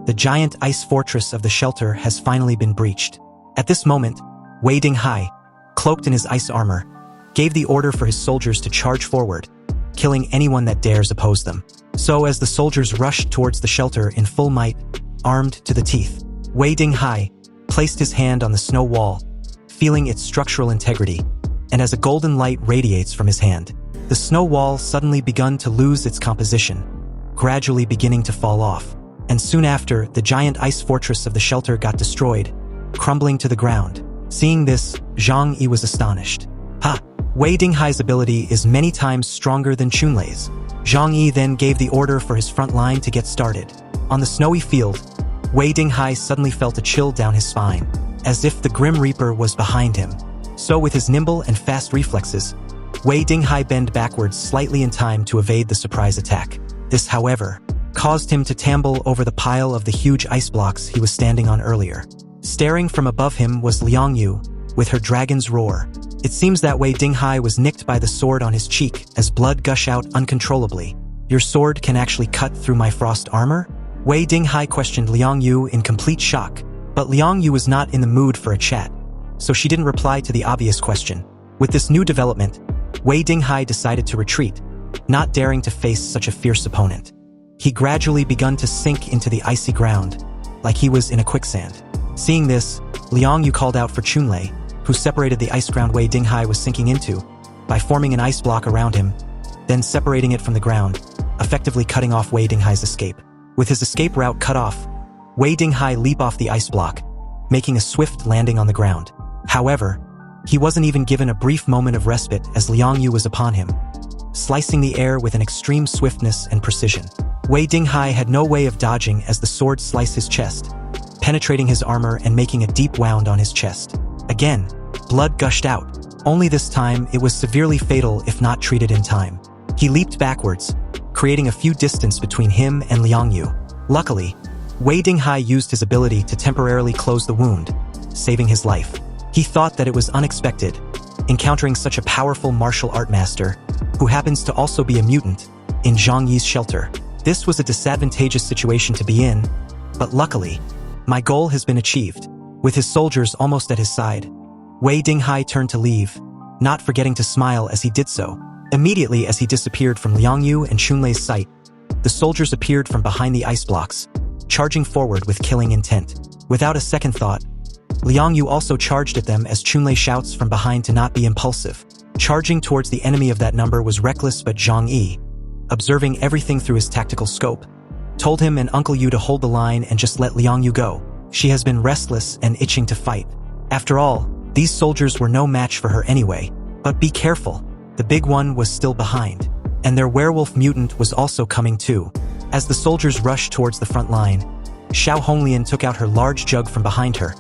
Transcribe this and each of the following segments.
The giant ice fortress of the shelter has finally been breached. At this moment, Wei Dinghai, cloaked in his ice armor, gave the order for his soldiers to charge forward, killing anyone that dares oppose them. So as the soldiers rushed towards the shelter in full might, armed to the teeth, Wei Dinghai placed his hand on the snow wall, feeling its structural integrity, and as a golden light radiates from his hand, the snow wall suddenly begun to lose its composition, gradually beginning to fall off. And soon after, the giant ice fortress of the shelter got destroyed, crumbling to the ground. Seeing this, Zhang Yi was astonished. Ha! Wei Dinghai's ability is many times stronger than Chunlei's. Zhang Yi then gave the order for his front line to get started. On the snowy field, Wei Dinghai suddenly felt a chill down his spine, as if the Grim Reaper was behind him. So with his nimble and fast reflexes, Wei Dinghai bent backwards slightly in time to evade the surprise attack. This, however, caused him to tumble over the pile of the huge ice blocks he was standing on earlier. Staring from above him was Liang Yu, with her dragon's roar. It seems that Wei Dinghai was nicked by the sword on his cheek as blood gushed out uncontrollably. Your sword can actually cut through my frost armor? Wei Dinghai questioned Liang Yu in complete shock, but Liang Yu was not in the mood for a chat, so she didn't reply to the obvious question. With this new development, Wei Dinghai decided to retreat, not daring to face such a fierce opponent. He gradually begun to sink into the icy ground, like he was in a quicksand. Seeing this, Liang Yu called out for Chunlei, who separated the ice ground Wei Dinghai was sinking into, by forming an ice block around him, then separating it from the ground, effectively cutting off Wei Dinghai's escape. With his escape route cut off, Wei Dinghai leaped off the ice block, making a swift landing on the ground. However, he wasn't even given a brief moment of respite as Liang Yu was upon him, slicing the air with an extreme swiftness and precision. Wei Dinghai had no way of dodging as the sword sliced his chest, penetrating his armor and making a deep wound on his chest. Again, blood gushed out. Only this time, it was severely fatal if not treated in time. He leaped backwards, creating a few distance between him and Liang Yu. Luckily, Wei Dinghai used his ability to temporarily close the wound, saving his life. He thought that it was unexpected, encountering such a powerful martial art master, who happens to also be a mutant, in Zhang Yi's shelter. This was a disadvantageous situation to be in, but luckily, my goal has been achieved. With his soldiers almost at his side, Wei Dinghai turned to leave, not forgetting to smile as he did so. Immediately as he disappeared from Liang Yu and Chunlei's sight, the soldiers appeared from behind the ice blocks, charging forward with killing intent. Without a second thought, Liang Yu also charged at them as Chunlei shouts from behind to not be impulsive. Charging towards the enemy of that number was reckless, but Zhang Yi, observing everything through his tactical scope, told him and Uncle Yu to hold the line and just let Liang Yu go. She has been restless and itching to fight. After all, these soldiers were no match for her anyway. But be careful, the big one was still behind, and their werewolf mutant was also coming too. As the soldiers rushed towards the front line, Xiao Honglian took out her large jug from behind her,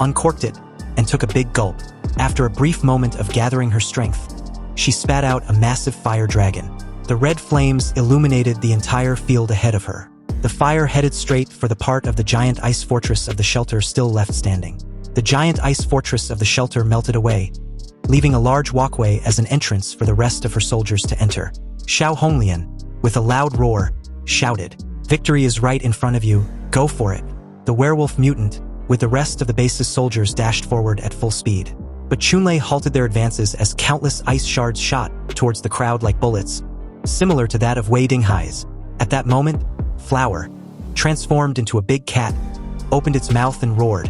uncorked it, and took a big gulp. After a brief moment of gathering her strength, she spat out a massive fire dragon. The red flames illuminated the entire field ahead of her. The fire headed straight for the part of the giant ice fortress of the shelter still left standing. The giant ice fortress of the shelter melted away, leaving a large walkway as an entrance for the rest of her soldiers to enter. Xiao Honglian, with a loud roar, shouted, "Victory is right in front of you, go for it." The werewolf mutant, with the rest of the base's soldiers, dashed forward at full speed. But Chunlei halted their advances as countless ice shards shot towards the crowd like bullets, similar to that of Wei Dinghai's. At that moment, Flower, transformed into a big cat, opened its mouth and roared,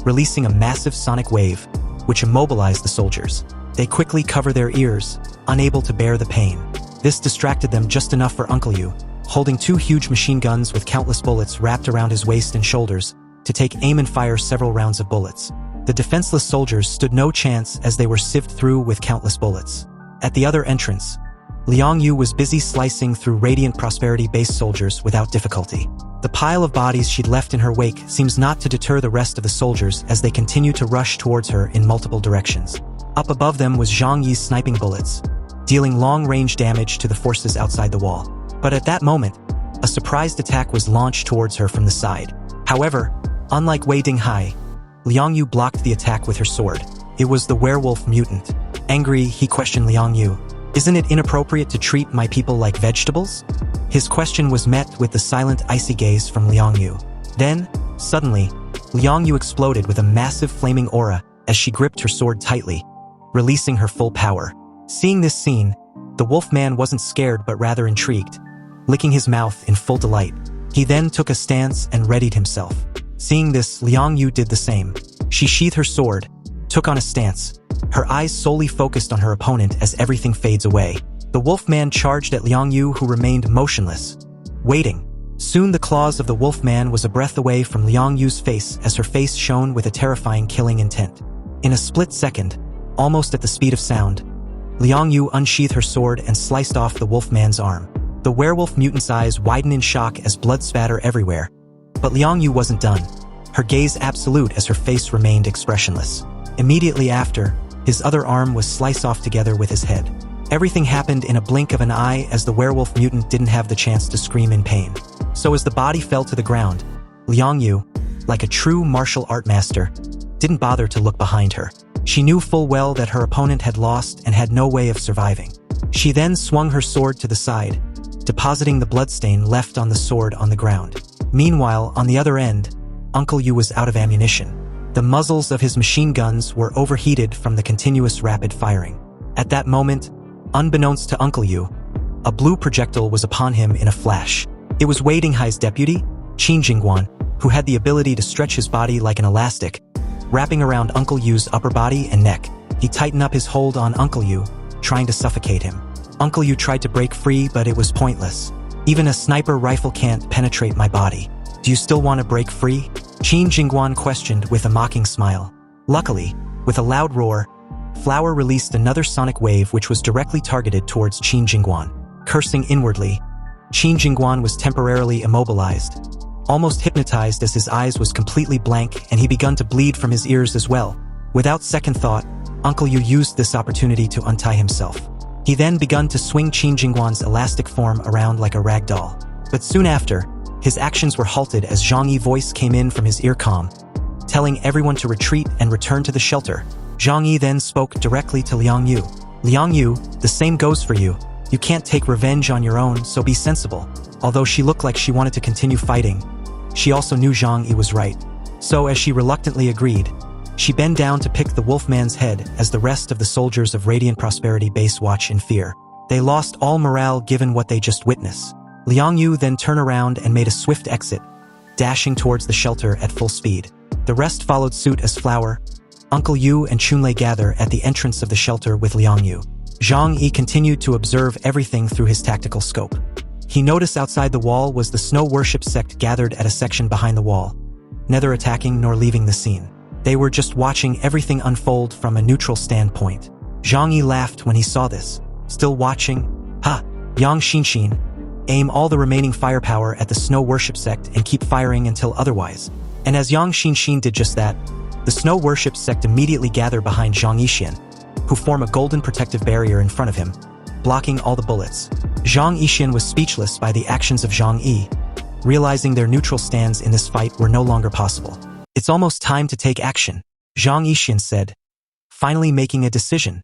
releasing a massive sonic wave, which immobilized the soldiers. They quickly covered their ears, unable to bear the pain. This distracted them just enough for Uncle Yu, holding two huge machine guns with countless bullets wrapped around his waist and shoulders, to take aim and fire several rounds of bullets. The defenseless soldiers stood no chance as they were sieved through with countless bullets. At the other entrance, Liang Yu was busy slicing through Radiant Prosperity base soldiers without difficulty. The pile of bodies she'd left in her wake seems not to deter the rest of the soldiers as they continue to rush towards her in multiple directions. Up above them was Zhang Yi's sniping bullets, dealing long-range damage to the forces outside the wall. But at that moment, a surprised attack was launched towards her from the side. However, unlike Wei Dinghai, Liang Yu blocked the attack with her sword. It was the werewolf mutant. Angry, he questioned Liang Yu, "Isn't it inappropriate to treat my people like vegetables?" His question was met with the silent, icy gaze from Liang Yu. Then, suddenly, Liang Yu exploded with a massive flaming aura as she gripped her sword tightly, releasing her full power. Seeing this scene, the wolfman wasn't scared but rather intrigued, licking his mouth in full delight. He then took a stance and readied himself. Seeing this, Liang Yu did the same. She sheathed her sword, took on a stance, her eyes solely focused on her opponent as everything fades away. The wolfman charged at Liang Yu, who remained motionless, waiting. Soon the claws of the wolfman was a breath away from Liang Yu's face as her face shone with a terrifying killing intent. In a split second, almost at the speed of sound, Liang Yu unsheathed her sword and sliced off the wolfman's arm. The werewolf mutant's eyes widened in shock as blood spatter everywhere. But Liang Yu wasn't done. Her gaze absolute as her face remained expressionless. Immediately after, his other arm was sliced off together with his head. Everything happened in a blink of an eye as the werewolf mutant didn't have the chance to scream in pain. So as the body fell to the ground, Liang Yu, like a true martial art master, didn't bother to look behind her. She knew full well that her opponent had lost and had no way of surviving. She then swung her sword to the side, depositing the bloodstain left on the sword on the ground. Meanwhile, on the other end, Uncle Yu was out of ammunition. The muzzles of his machine guns were overheated from the continuous rapid firing. At that moment, unbeknownst to Uncle Yu, a blue projectile was upon him in a flash. It was Wei Dinghai's deputy, Qin Jingguan, who had the ability to stretch his body like an elastic, wrapping around Uncle Yu's upper body and neck. He tightened up his hold on Uncle Yu, trying to suffocate him. Uncle Yu tried to break free, but it was pointless. Even a sniper rifle can't penetrate my body. Do you still want to break free? Qin Jingguan questioned with a mocking smile. Luckily, with a loud roar, Flower released another sonic wave which was directly targeted towards Qin Jingguan. Cursing inwardly, Qin Jingguan was temporarily immobilized, almost hypnotized as his eyes was completely blank and he begun to bleed from his ears as well. Without second thought, Uncle Yu used this opportunity to untie himself. He then begun to swing Qin Jingguan's elastic form around like a rag doll. But soon after, his actions were halted as Zhang Yi's voice came in from his earcom, telling everyone to retreat and return to the shelter. Zhang Yi then spoke directly to Liang Yu. Liang Yu, the same goes for you. You can't take revenge on your own, so be sensible. Although she looked like she wanted to continue fighting, she also knew Zhang Yi was right. So as she reluctantly agreed, she bent down to pick the wolfman's head as the rest of the soldiers of Radiant Prosperity Base watch in fear. They lost all morale given what they just witnessed. Liang Yu then turned around and made a swift exit, dashing towards the shelter at full speed. The rest followed suit as Flower, Uncle Yu and Chunlei gather at the entrance of the shelter with Liang Yu. Zhang Yi continued to observe everything through his tactical scope. He noticed outside the wall was the snow worship sect gathered at a section behind the wall, neither attacking nor leaving the scene. They were just watching everything unfold from a neutral standpoint. Zhang Yi laughed when he saw this. Still watching? Ha! Yang Xinshin, aim all the remaining firepower at the snow worship sect and keep firing until otherwise. And as Yang Xinshin did just that, the snow worship sect immediately gathered behind Zhang Yixian, who form a golden protective barrier in front of him, blocking all the bullets. Zhang Yixian was speechless by the actions of Zhang Yi, realizing their neutral stands in this fight were no longer possible. It's almost time to take action, Zhang Yixian said, finally making a decision.